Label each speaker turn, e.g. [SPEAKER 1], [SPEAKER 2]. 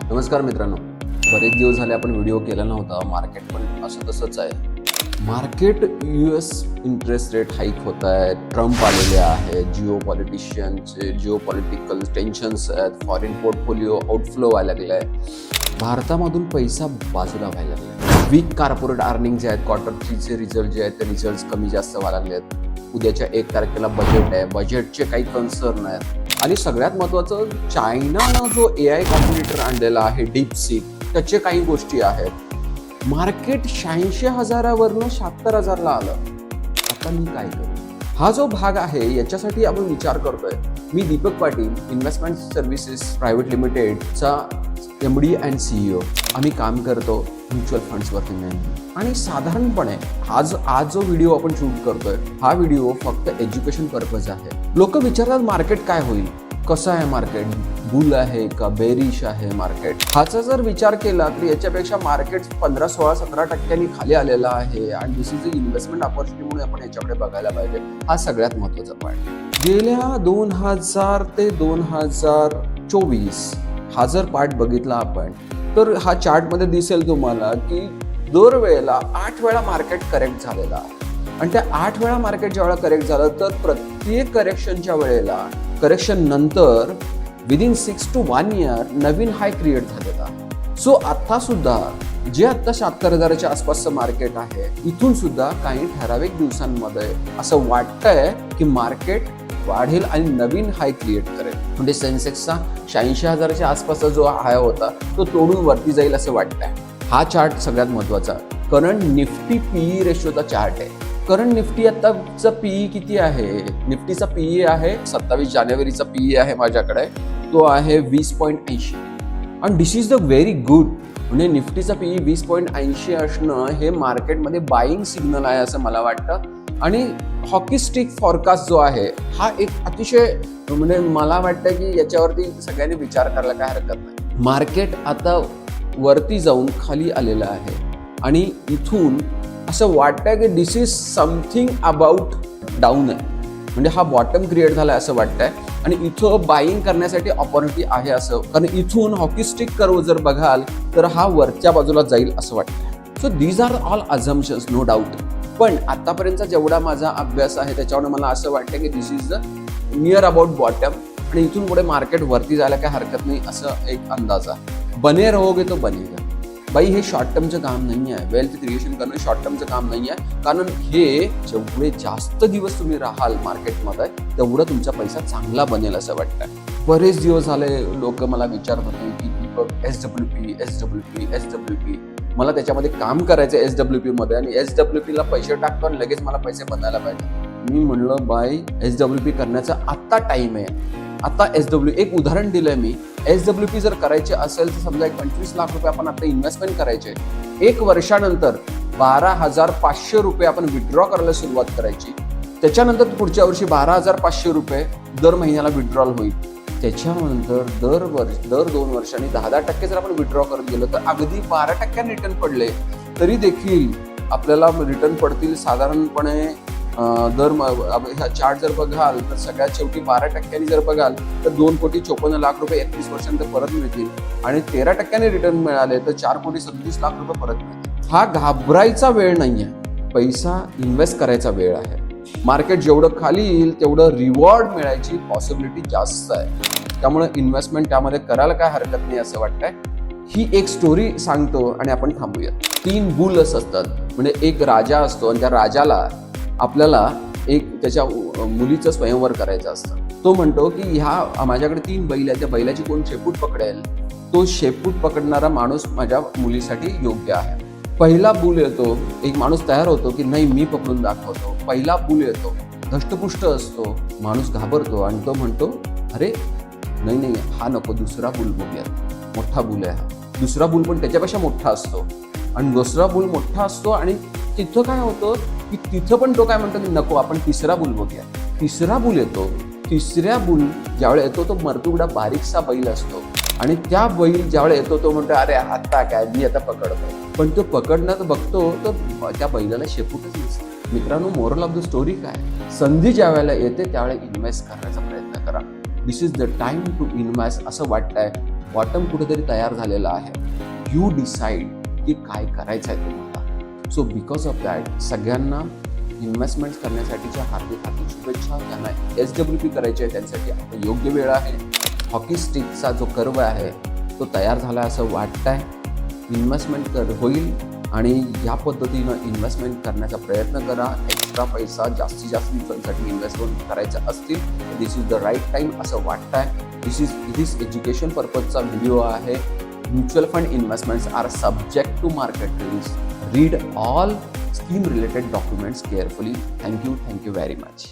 [SPEAKER 1] नमस्कार मित्रांनो, बरेच दिवस झाले आपण व्हिडिओ केला नव्हता. मार्केट पण असं तसंच आहे. Market US interest rate hike होत आहे, ट्रम्प आलेले आहे, जिओ पॉलिटिकल टेन्शन्स आहेत, फॉरेन पोर्टफोलिओ आउटफ्लो व्हायला लागलाय, भारतामधून पैसा बाजूला व्हायला लागलाय, वीक कॉर्पोरेट अर्निंग जे आहेत, क्वार्टर 3चे रिझल्ट जे आहेत ते रिझल्ट कमी जास्त व्हायला लागले आहेत. उद्याच्या 1 तारखेला बजेट आहे, बजेटचे काही कन्सर्न आहेत आणि सगळ्यात महत्त्वाचं चायनानं जो AI कॉम्प्युटर आणलेला आहे डीपसीक, त्याचे काही गोष्टी आहेत. मार्केट 86,000वरनं 76,000ला आलं. आता मी काय करू? हा जो भाग आहे याच्यासाठी आपण विचार करतोय. मी Deepak Patil, investment services private लिमिटेडचा MD and CEO. आम्ही काम करतो म्युच्युअल फंड्सवरती आणि साधारणपणे आज जो व्हिडिओ आपण शूट करतोय हा व्हिडिओ फक्त एज्युकेशन पर्पज आहे. लोक विचारतात मार्केट काय होईल, कसं आहे मार्केट, बुल आहे का बेरिश आहे मार्केट. ह्याचा जर विचार केला तर याच्यापेक्षा मार्केट 15, 16, 17% खाली आलेला आहे आणि दिस इज अ इन्व्हेस्टमेंट ऑपॉर्च्युनिटी म्हणून आपण याच्याकडे बघायला पाहिजे. हा सगळ्यात महत्त्वाचा पॉईंट. गेल्या 2000 ते 2024 हा जर पार्ट बघितला आपण तर हा चार्टमध्ये दिसेल तुम्हाला की दरवेळेला 8 वेळा मार्केट करेक्ट झालेला आहे आणि त्या 8 वेळा मार्केट ज्यावेळेला करेक्ट झालं तर प्रत्येक करेक्शनच्या वेळेला करेक्शन नंतर within 6 to 1 year Naveen high create झालेला. सो आता सुद्धा जे आता 76,000च्या आसपासचं मार्केट आहे इथून सुद्धा काही ठराविक दिवसांमध्ये असं वाटतंय की मार्केट वाढेल आणि नवीन हाय क्रिएट करेल. म्हणजे सेन्सेक्सचा 86,000च्या आसपासचा जो हाय होता तो तोडून वरती जाईल असं वाटतंय. हा चार्ट सगळ्यात महत्वाचा. करंट निफ्टी PE रेशोचा चार्ट आहे. करंट निफ्टी आताचा PE किती आहे? निफ्टीचा PE आहे 27 जानेवारीचा PE आहे माझ्याकडे, तो आहे 20.80 आणि दिस इज द व्हेरी गुड. म्हणजे निफ्टीचा PE 20.80 असणं हे मार्केटमध्ये बाईंग सिग्नल आहे असं मला वाटतं. आणि हॉकी स्टिक फॉरकास्ट जो आहे हा एक अतिशय म्हणजे मला वाटतं की याच्यावरती सगळ्यांनी विचार करायला काय हरकत नाही. मार्केट आता वरती जाऊन खाली आलेलं आहे आणि इथून असं वाटतंय की this is something about down आहे. म्हणजे हा बॉटम क्रिएट झाला असं वाटतंय आणि इथं बाईंग करण्यासाठी ऑपॉर्च्युनिटी आहे असं, कारण इथून हॉकी स्टिक कर्व जर बघाल तर हा वरच्या बाजूला जाईल असं वाटतंय. So these are all assumptions, no doubt. पण आतापर्यंतचा जेवढा माझा अभ्यास आहे त्याच्यावर मला असं वाटतं की this is the near about bottom आणि इथून पुढे मार्केट वरती जायला काय हरकत नाही असं एक अंदाज आहे. बने रहोगे तो बनेगा. बाई हे शॉर्ट टर्मचं काम नाही आहे. वेल्थ क्रिएशन करणं शॉर्ट टर्मचं काम नाही आहे, कारण हे जेवढे जास्त दिवस तुम्ही राहाल मार्केटमध्ये तेवढं तुमचा पैसा चांगला बनेल असं वाटतं. बरेच दिवस झाले लोक मला विचारत होते की दीपक SWP. मला त्याच्यामध्ये काम करायचं SWP मध्ये आणि SWP ला पैसे टाकतो आणि लगेच मला पैसे बनायला पाहिजे. मी म्हणलं बाय SWP करण्याचा आत्ता टाइम आहे. आता एक उदाहरण दिलंय मी. SWP जर करायचे असेल तर समजा 25 लाख रुपये आपण आता इन्व्हेस्टमेंट करायचे. 1 वर्षानंतर 12,500 रुपये आपण विड्रॉ करायला सुरुवात करायची. त्याच्यानंतर पुढच्या वर्षी 12,500 रुपये दर महिन्याला विड्रॉल होईल. त्याच्यानंतर दर 2 वर्षांनी 10% जर आपण विड्रॉ करत गेलो तर अगदी 12% रिटर्न पडले तरी देखील आपल्याला रिटर्न पडतील साधारणपणे हा चार्ट जर बघाल तर सगळ्यात शेवटी 12% जर बघाल तर 2,54,00,000 रुपये 31 वर्षांनंतर परत मिळतील आणि 13% रिटर्न मिळाले तर 4,37,00,000 रुपये परत मिळतील. हा घाबरायचा वेळ नाहीये, पैसा इन्व्हेस्ट करायचा वेळ आहे. मार्केट जेवढं खाली येईल तेवढं रिवॉर्ड मिळायची पॉसिबिलिटी जास्त आहे. त्यामुळे इन्व्हेस्टमेंट त्यामध्ये करायला काय हरकत नाही असं वाटतंय. ही एक स्टोरी सांगतो आणि आपण थांबूया. 3 बुल्स असतात. म्हणजे एक राजा असतो आणि त्या राजाला आपल्याला एक त्याच्या मुलीचं स्वयंवर करायचं असतं. तो म्हणतो की ह्या माझ्याकडे 3 बैल आहेत, त्या बैलाची कोण शेपूट पकडेल तो शेपूट पकडणारा माणूस माझ्या मुलीसाठी योग्य आहे. पहिला बुल येतो, एक माणूस तयार होतो की नाही मी पकडून दाखवतो. पहिला बुल येतो, धष्टपुष्ट असतो, माणूस घाबरतो आणि तो म्हणतो अरे नाही हा नको, दुसरा बुल बघूयात, मोठा बुल आहे हा. दुसरा बुल पण त्याच्यापेक्षा मोठा असतो आणि दुसरा बुल मोठा असतो आणि तिथं काय होतं की तिथं पण तो काय म्हणतो की नको आपण तिसरा बुल बघूया. तिसरा बुल येतो. तिसऱ्या बुल ज्यावेळेला येतो तो मरतुगडा बारीकसा बैल असतो आणि त्या बैल ज्यावेळेला येतो तो म्हणतो अरे आता काय मी आता पकडतो. पण तो पकडण्यात बघतो तर त्या बैलाला शेपूटच नसतं. मित्रांनो, मोरल ऑफ द स्टोरी काय? संधी ज्या वेळेला येते त्यावेळेला इन्व्हेस्ट करण्याचा प्रयत्न करा. This is the time to invest असं वाटतंय. बॉटम कुठेतरी तयार झालेला आहे. यू डिसाईड की काय करायचं आहे तुम्हाला. सो बिकॉज ऑफ दॅट सगळ्यांना इन्व्हेस्टमेंट करण्यासाठीच्या हार्दिक शुभेच्छा. ज्यांना SWP करायची आहे त्यांसाठी आता योग्य वेळ आहे. हॉकी स्टिकचा जो कर्व आहे तो तयार झाला असं वाटतंय. इन्व्हेस्टमेंट होईल आणि या पद्धतीनं इन्व्हेस्टमेंट करण्याचा प्रयत्न करा. एक्स्ट्रा पैसा जास्तीत जास्त दिवसांसाठी इन्व्हेस्टमेंट करायचं असतील तर this is the right time असं वाटतंय. दिस एज्युकेशन पर्पजचा व्हिडिओ आहे. Mutual fund investments are subject to market risk. Read all scheme related documents carefully. Thank you very much.